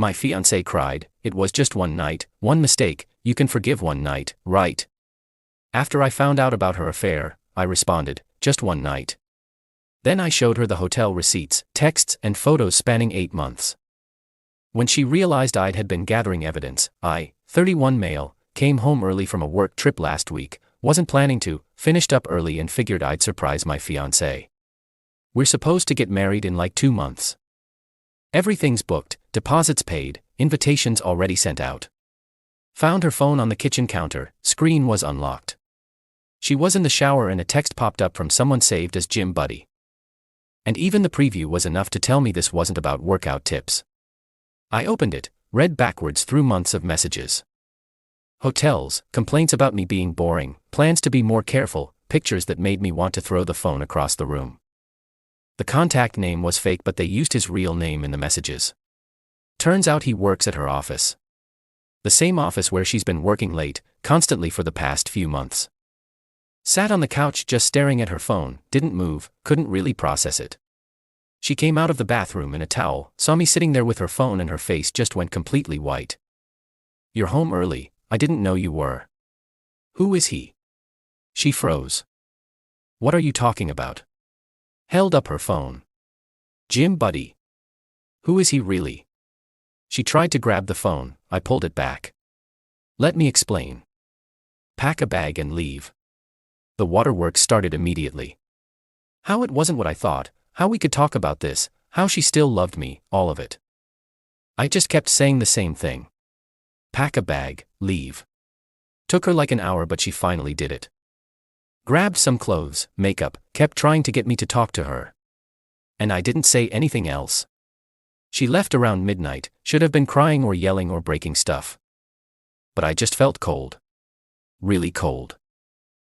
My fiancé cried. It was just one night, one mistake, you can forgive one night, right? After I found out about her affair, I responded, just one night. Then I showed her the hotel receipts, texts, and photos spanning 8 months. When she realized I had been gathering evidence, I, 31 male, came home early from a work trip last week, wasn't planning to, finished up early and figured I'd surprise my fiancé. We're supposed to get married in like 2 months. Everything's booked, deposits paid, invitations already sent out. Found her phone on the kitchen counter, screen was unlocked. She was in the shower and a text popped up from someone saved as Gym Buddy. And even the preview was enough to tell me this wasn't about workout tips. I opened it, read backwards through months of messages. Hotels, complaints about me being boring, plans to be more careful, pictures that made me want to throw the phone across the room. The contact name was fake, but they used his real name in the messages. Turns out he works at her office. The same office where she's been working late, constantly for the past few months. Sat on the couch just staring at her phone, didn't move, couldn't really process it. She came out of the bathroom in a towel, saw me sitting there with her phone and her face just went completely white. You're home early, I didn't know you were. Who is he? She froze. What are you talking about? Held up her phone. Gym Buddy. Who is he really? She tried to grab the phone, I pulled it back. Let me explain. Pack a bag and leave. The waterworks started immediately. How it wasn't what I thought, how we could talk about this, how she still loved me, all of it. I just kept saying the same thing. Pack a bag, leave. Took her like an hour, but she finally did it. Grabbed some clothes, makeup, kept trying to get me to talk to her. And I didn't say anything else. She left around midnight, should have been crying or yelling or breaking stuff. But I just felt cold. Really cold.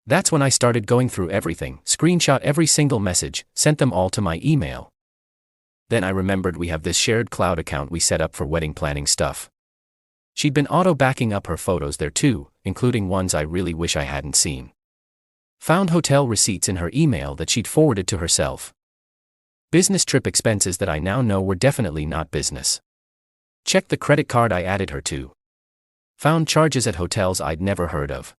That's when I started going through everything, screenshot every single message, sent them all to my email. Then I remembered we have this shared cloud account we set up for wedding planning stuff. She'd been auto-backing up her photos there too, including ones I really wish I hadn't seen. Found hotel receipts in her email that she'd forwarded to herself. Business trip expenses that I now know were definitely not business. Checked the credit card I added her to. Found charges at hotels I'd never heard of.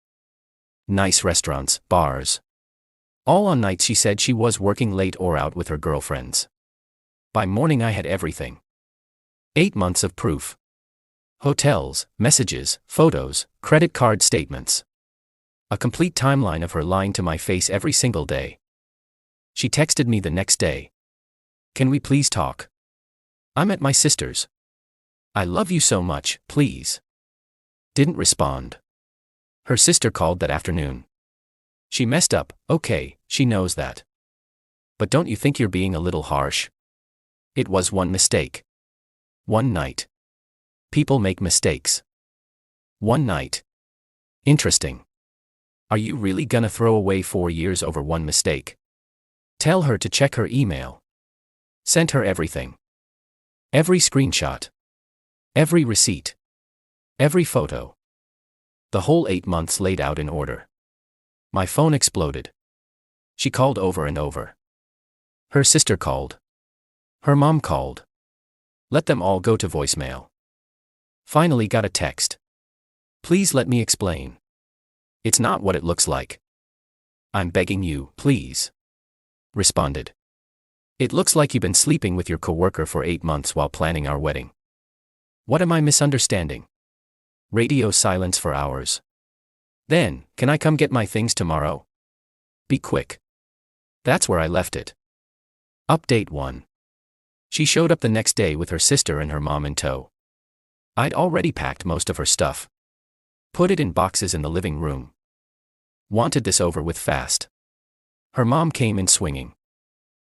Nice restaurants, bars. All on nights she said she was working late or out with her girlfriends. By morning I had everything. 8 months of proof. Hotels, messages, photos, credit card statements. A complete timeline of her lying to my face every single day. She texted me the next day. Can we please talk? I'm at my sister's. I love you so much, please. Didn't respond. Her sister called that afternoon. She messed up, okay, she knows that. But don't you think you're being a little harsh? It was one mistake. One night. People make mistakes. One night. Interesting. Are you really gonna throw away 4 years over one mistake? Tell her to check her email. Sent her everything. Every screenshot. Every receipt. Every photo. The whole 8 months laid out in order. My phone exploded. She called over and over. Her sister called. Her mom called. Let them all go to voicemail. Finally got a text. Please let me explain. It's not what it looks like. I'm begging you, please. Responded. It looks like you've been sleeping with your coworker for 8 months while planning our wedding. What am I misunderstanding? Radio silence for hours. Then, can I come get my things tomorrow? Be quick. That's where I left it. Update 1. She showed up the next day with her sister and her mom in tow. I'd already packed most of her stuff. Put it in boxes in the living room. Wanted this over with fast. Her mom came in swinging.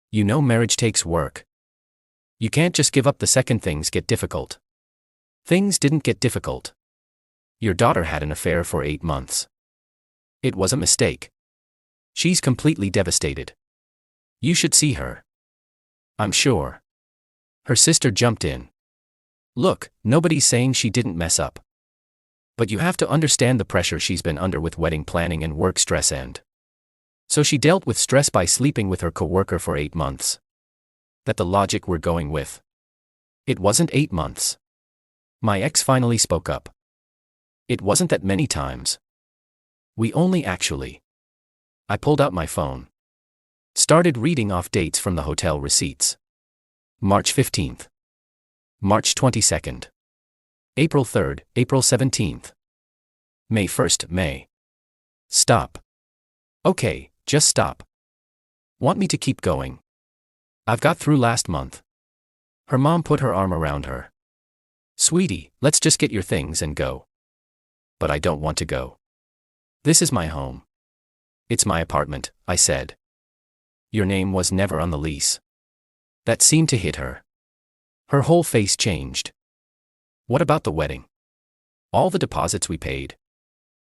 You know marriage takes work. You can't just give up the second things get difficult. Things didn't get difficult. Your daughter had an affair for 8 months. It was a mistake. She's completely devastated. You should see her. I'm sure. Her sister jumped in. Look, nobody's saying she didn't mess up. But you have to understand the pressure she's been under with wedding planning and work stress and. So she dealt with stress by sleeping with her coworker for 8 months. That the logic we're going with. It wasn't 8 months. My ex finally spoke up. It wasn't that many times. We only actually. I pulled out my phone. Started reading off dates from the hotel receipts. March 15th. March 22nd. April 3rd, April 17th. May 1st, May. Stop. Okay, just stop. Want me to keep going? I've got through last month. Her mom put her arm around her. Sweetie, let's just get your things and go. But I don't want to go. This is my home. It's my apartment, I said. Your name was never on the lease. That seemed to hit her. Her whole face changed. What about the wedding? All the deposits we paid.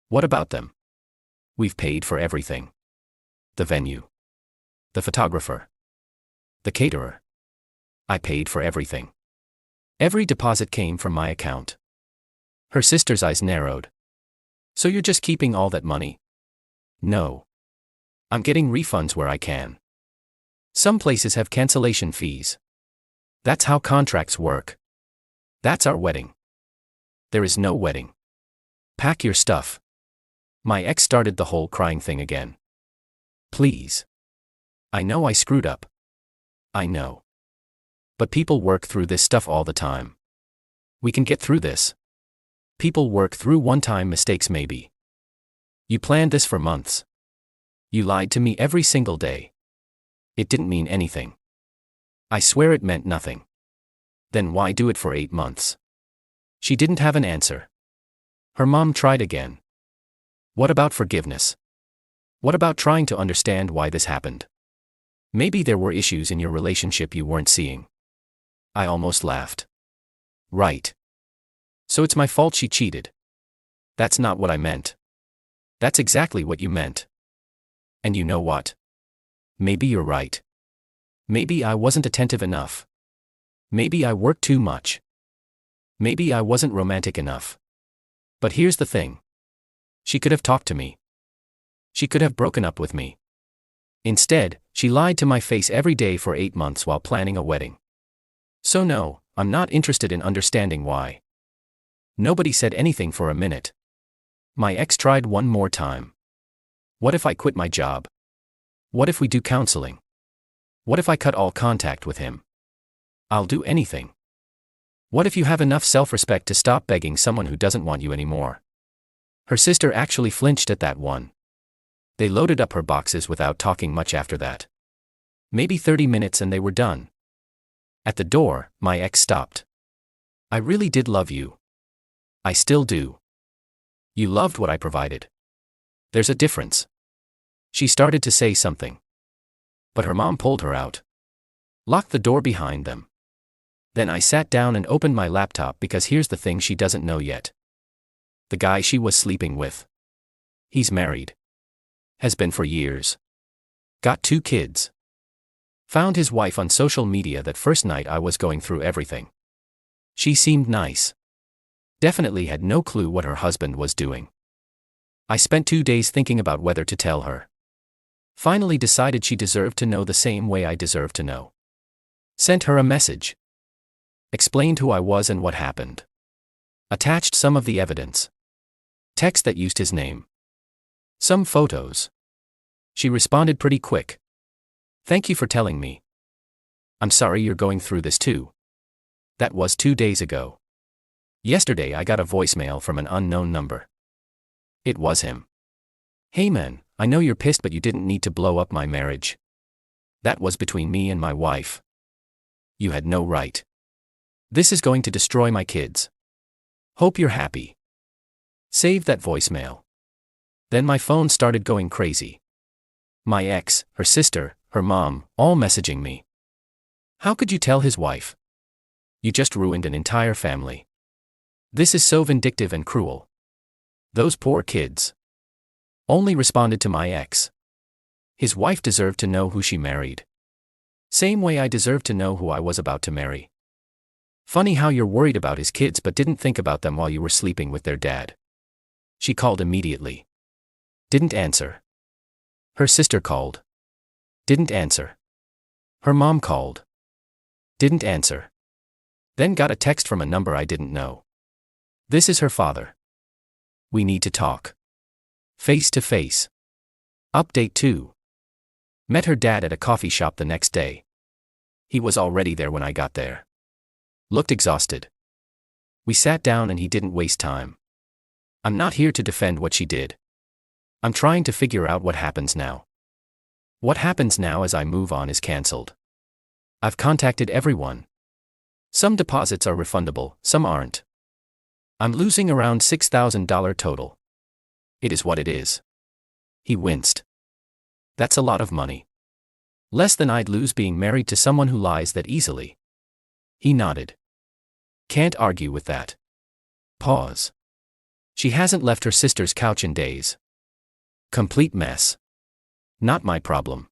What about them? We've paid for everything. The venue. The photographer. The caterer. I paid for everything. Every deposit came from my account. Her sister's eyes narrowed. So you're just keeping all that money? No. I'm getting refunds where I can. Some places have cancellation fees. That's how contracts work. That's our wedding. There is no wedding. Pack your stuff. My ex started the whole crying thing again. Please. I know I screwed up. I know. But people work through this stuff all the time. We can get through this. People work through one-time mistakes maybe. You planned this for months. You lied to me every single day. It didn't mean anything. I swear it meant nothing. Then why do it for 8 months? She didn't have an answer. Her mom tried again. What about forgiveness? What about trying to understand why this happened? Maybe there were issues in your relationship you weren't seeing. I almost laughed. Right. So it's my fault she cheated. That's not what I meant. That's exactly what you meant. And you know what? Maybe you're right. Maybe I wasn't attentive enough. Maybe I worked too much. Maybe I wasn't romantic enough. But here's the thing. She could have talked to me. She could have broken up with me. Instead, she lied to my face every day for 8 months while planning a wedding. So no, I'm not interested in understanding why. Nobody said anything for a minute. My ex tried one more time. What if I quit my job? What if we do counseling? What if I cut all contact with him? I'll do anything. What if you have enough self-respect to stop begging someone who doesn't want you anymore? Her sister actually flinched at that one. They loaded up her boxes without talking much after that. Maybe 30 minutes and they were done. At the door, my ex stopped. I really did love you. I still do. You loved what I provided. There's a difference. She started to say something. But her mom pulled her out. Locked the door behind them. Then I sat down and opened my laptop because here's the thing she doesn't know yet. The guy she was sleeping with. He's married. Has been for years. Got 2 kids. Found his wife on social media that first night I was going through everything. She seemed nice. Definitely had no clue what her husband was doing. I spent 2 days thinking about whether to tell her. Finally decided she deserved to know the same way I deserved to know. Sent her a message. Explained who I was and what happened. Attached some of the evidence. Text that used his name. Some photos. She responded pretty quick. Thank you for telling me. I'm sorry you're going through this too. That was 2 days ago. Yesterday I got a voicemail from an unknown number. It was him. Hey man, I know you're pissed but you didn't need to blow up my marriage. That was between me and my wife. You had no right. This is going to destroy my kids. Hope you're happy. Save that voicemail. Then my phone started going crazy. My ex, her sister, her mom, all messaging me. How could you tell his wife? You just ruined an entire family. This is so vindictive and cruel. Those poor kids. Only responded to my ex. His wife deserved to know who she married. Same way I deserved to know who I was about to marry. Funny how you're worried about his kids but didn't think about them while you were sleeping with their dad. She called immediately. Didn't answer. Her sister called. Didn't answer. Her mom called. Didn't answer. Then got a text from a number I didn't know. This is her father. We need to talk. Face to face. Update 2. Met her dad at a coffee shop the next day. He was already there when I got there. Looked exhausted. We sat down and he didn't waste time. I'm not here to defend what she did. I'm trying to figure out what happens now. What happens now as I move on is cancelled. I've contacted everyone. Some deposits are refundable, some aren't. I'm losing around $6,000 total. It is what it is. He winced. That's a lot of money. Less than I'd lose being married to someone who lies that easily. He nodded. Can't argue with that. Pause. She hasn't left her sister's couch in days. Complete mess. Not my problem.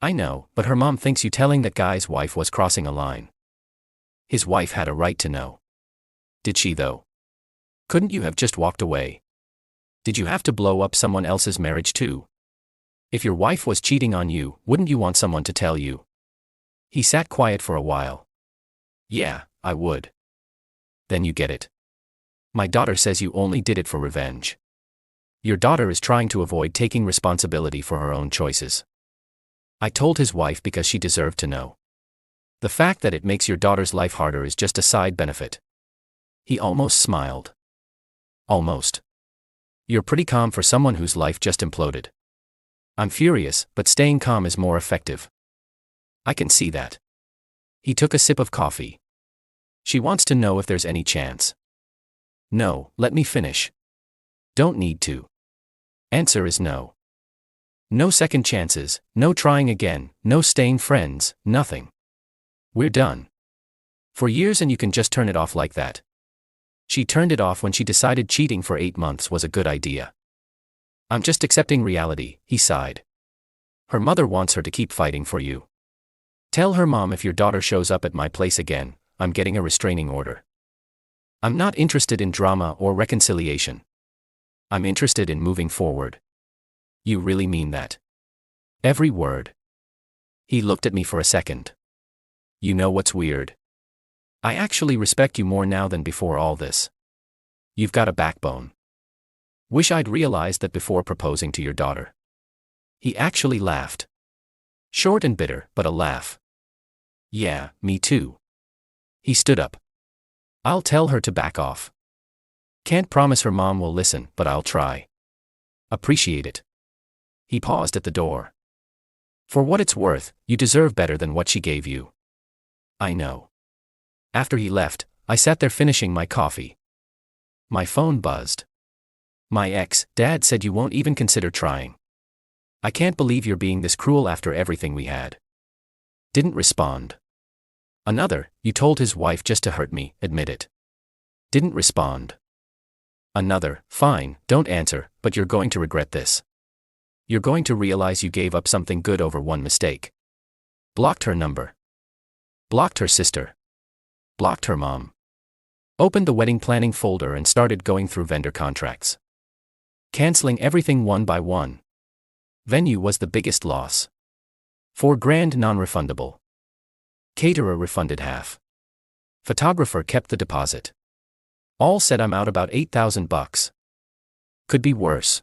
I know, but her mom thinks you telling that guy's wife was crossing a line. His wife had a right to know. Did she though? Couldn't you have just walked away? Did you have to blow up someone else's marriage too? If your wife was cheating on you, wouldn't you want someone to tell you? He sat quiet for a while. Yeah, I would. Then you get it. My daughter says you only did it for revenge. Your daughter is trying to avoid taking responsibility for her own choices. I told his wife because she deserved to know. The fact that it makes your daughter's life harder is just a side benefit. He almost smiled. Almost. You're pretty calm for someone whose life just imploded. I'm furious, but staying calm is more effective. I can see that. He took a sip of coffee. She wants to know if there's any chance. No, let me finish. Don't need to. Answer is no. No second chances, no trying again, no staying friends, nothing. We're done. For years and you can just turn it off like that. She turned it off when she decided cheating for 8 months was a good idea. I'm just accepting reality, he sighed. Her mother wants her to keep fighting for you. Tell her mom if your daughter shows up at my place again, I'm getting a restraining order. I'm not interested in drama or reconciliation. I'm interested in moving forward. You really mean that? Every word. He looked at me for a second. You know what's weird? I actually respect you more now than before all this. You've got a backbone. Wish I'd realized that before proposing to your daughter. He actually laughed. Short and bitter, but a laugh. Yeah, me too. He stood up. I'll tell her to back off. Can't promise her mom will listen, but I'll try. Appreciate it. He paused at the door. For what it's worth, you deserve better than what she gave you. I know. After he left, I sat there finishing my coffee. My phone buzzed. My ex-dad said you won't even consider trying. I can't believe you're being this cruel after everything we had. Didn't respond. Another, you told his wife just to hurt me, admit it. Didn't respond. Another, fine, don't answer, but you're going to regret this. You're going to realize you gave up something good over one mistake. Blocked her number. Blocked her sister. Blocked her mom. Opened the wedding planning folder and started going through vendor contracts. Canceling everything one by one. Venue was the biggest loss. $4,000 non-refundable. Caterer refunded half. Photographer kept the deposit. All said I'm out about $8,000. Could be worse.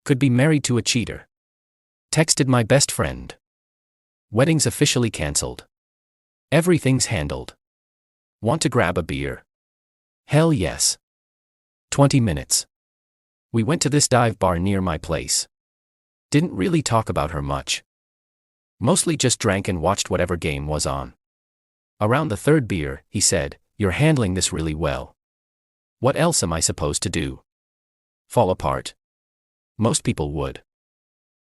Could be married to a cheater. Texted my best friend. Wedding's officially cancelled. Everything's handled. Want to grab a beer? Hell yes. 20 minutes. We went to this dive bar near my place. Didn't really talk about her much. Mostly just drank and watched whatever game was on. Around the third beer, he said, "You're handling this really well. What else am I supposed to do? Fall apart?" Most people would.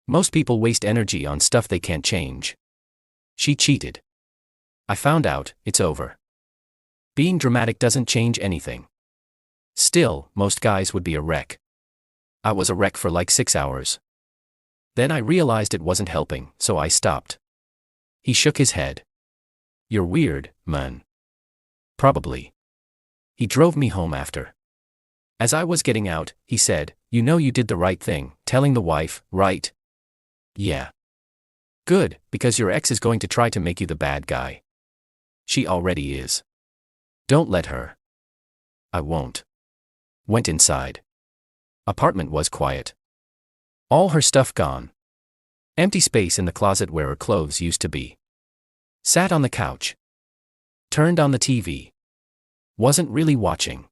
Most people waste energy on stuff they can't change. She cheated. I found out, it's over. Being dramatic doesn't change anything. Still, most guys would be a wreck. I was a wreck for like 6 hours. Then I realized it wasn't helping, so I stopped. He shook his head. You're weird, man. Probably. He drove me home after. As I was getting out, he said, "You know you did the right thing, telling the wife, right?" Yeah. Good, because your ex is going to try to make you the bad guy. She already is. Don't let her. I won't. Went inside. Apartment was quiet. All her stuff gone. Empty space in the closet where her clothes used to be. Sat on the couch. Turned on the TV. Wasn't really watching.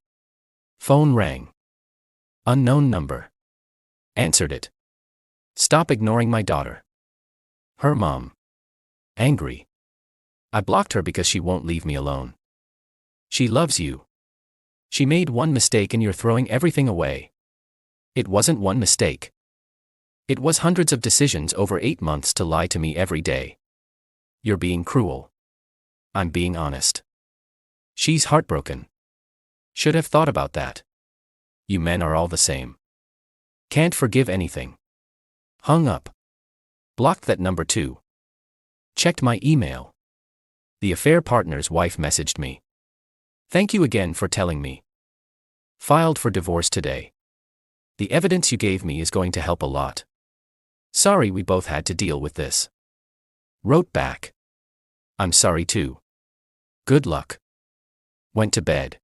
Phone rang. Unknown number. Answered it. Stop ignoring my daughter. Her mom. Angry. I blocked her because she won't leave me alone. She loves you. She made one mistake and you're throwing everything away. It wasn't one mistake. It was hundreds of decisions over 8 months to lie to me every day. You're being cruel. I'm being honest. She's heartbroken. Should have thought about that. You men are all the same. Can't forgive anything. Hung up. Blocked that number too. Checked my email. The affair partner's wife messaged me. Thank you again for telling me. Filed for divorce today. The evidence you gave me is going to help a lot. Sorry we both had to deal with this. Wrote back. I'm sorry too. Good luck. Went to bed.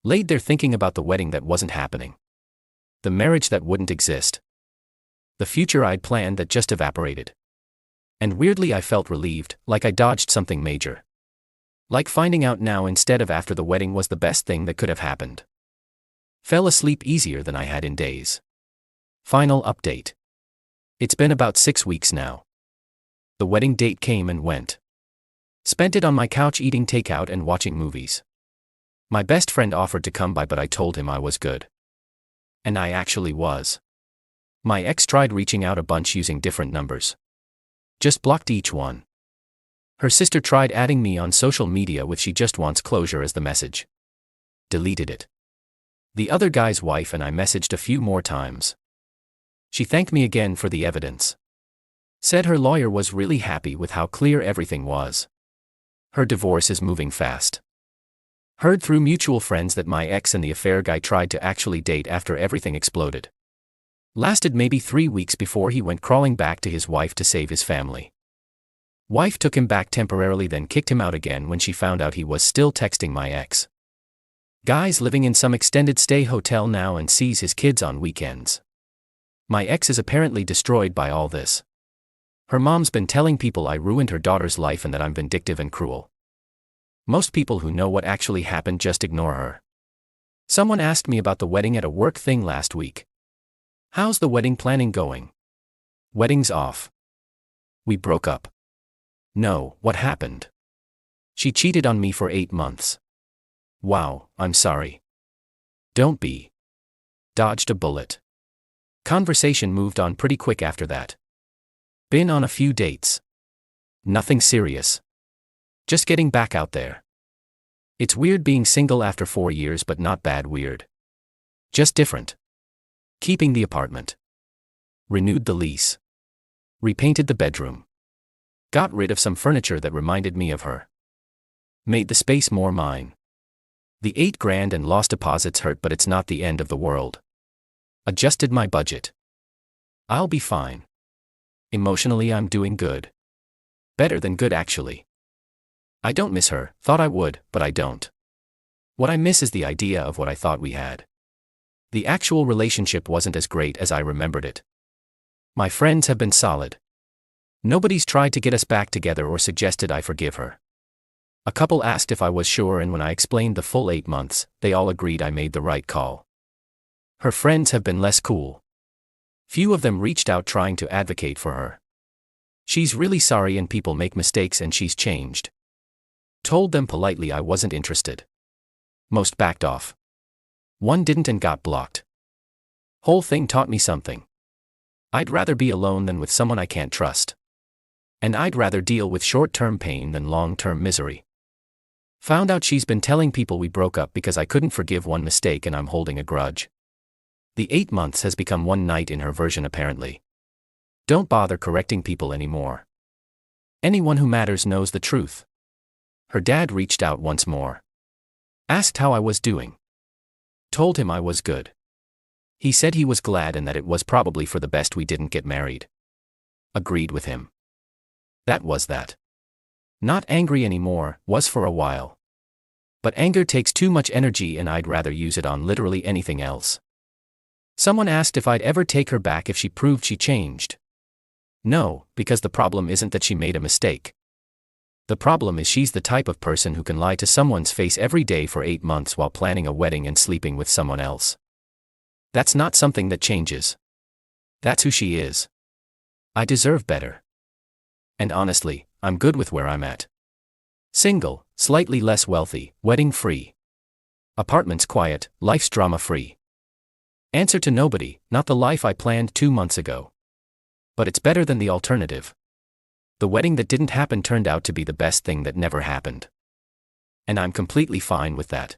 Laid there thinking about the wedding that wasn't happening. The marriage that wouldn't exist. The future I'd planned that just evaporated. And weirdly I felt relieved, like I dodged something major. Like finding out now instead of after the wedding was the best thing that could have happened. Fell asleep easier than I had in days. Final update. It's been about 6 weeks now. The wedding date came and went. Spent it on my couch eating takeout and watching movies. My best friend offered to come by but I told him I was good. And I actually was. My ex tried reaching out a bunch using different numbers. Just blocked each one. Her sister tried adding me on social media with she just wants closure as the message. Deleted it. The other guy's wife and I messaged a few more times. She thanked me again for the evidence. Said her lawyer was really happy with how clear everything was. Her divorce is moving fast. Heard through mutual friends that my ex and the affair guy tried to actually date after everything exploded. Lasted maybe 3 weeks before he went crawling back to his wife to save his family. Wife took him back temporarily then kicked him out again when she found out he was still texting my ex. Guy's living in some extended stay hotel now and sees his kids on weekends. My ex is apparently destroyed by all this. Her mom's been telling people I ruined her daughter's life and that I'm vindictive and cruel. Most people who know what actually happened just ignore her. Someone asked me about the wedding at a work thing last week. How's the wedding planning going? Wedding's off. We broke up. No, what happened? She cheated on me for 8 months. Wow, I'm sorry. Don't be. Dodged a bullet. Conversation moved on pretty quick after that. Been on a few dates. Nothing serious. Just getting back out there. It's weird being single after 4 years but not bad weird. Just different. Keeping the apartment. Renewed the lease. Repainted the bedroom. Got rid of some furniture that reminded me of her. Made the space more mine. The $8,000 and lost deposits hurt but it's not the end of the world. Adjusted my budget. I'll be fine. Emotionally I'm doing good. Better than good actually. I don't miss her, thought I would, but I don't. What I miss is the idea of what I thought we had. The actual relationship wasn't as great as I remembered it. My friends have been solid. Nobody's tried to get us back together or suggested I forgive her. A couple asked if I was sure and when I explained the full 8 months, they all agreed I made the right call. Her friends have been less cool. Few of them reached out trying to advocate for her. She's really sorry and people make mistakes and she's changed. Told them politely I wasn't interested. Most backed off. One didn't and got blocked. Whole thing taught me something. I'd rather be alone than with someone I can't trust. And I'd rather deal with short-term pain than long-term misery. Found out she's been telling people we broke up because I couldn't forgive one mistake and I'm holding a grudge. The 8 months has become one night in her version apparently. Don't bother correcting people anymore. Anyone who matters knows the truth. Her dad reached out once more. Asked how I was doing. Told him I was good. He said he was glad and that it was probably for the best we didn't get married. Agreed with him. That was that. Not angry anymore, was for a while. But anger takes too much energy and I'd rather use it on literally anything else. Someone asked if I'd ever take her back if she proved she changed. No, because the problem isn't that she made a mistake. The problem is she's the type of person who can lie to someone's face every day for 8 months while planning a wedding and sleeping with someone else. That's not something that changes. That's who she is. I deserve better. And honestly, I'm good with where I'm at. Single, slightly less wealthy, wedding-free. Apartments quiet, life's drama-free. Answer to nobody, not the life I planned 2 months ago. But it's better than the alternative. The wedding that didn't happen turned out to be the best thing that never happened. And I'm completely fine with that.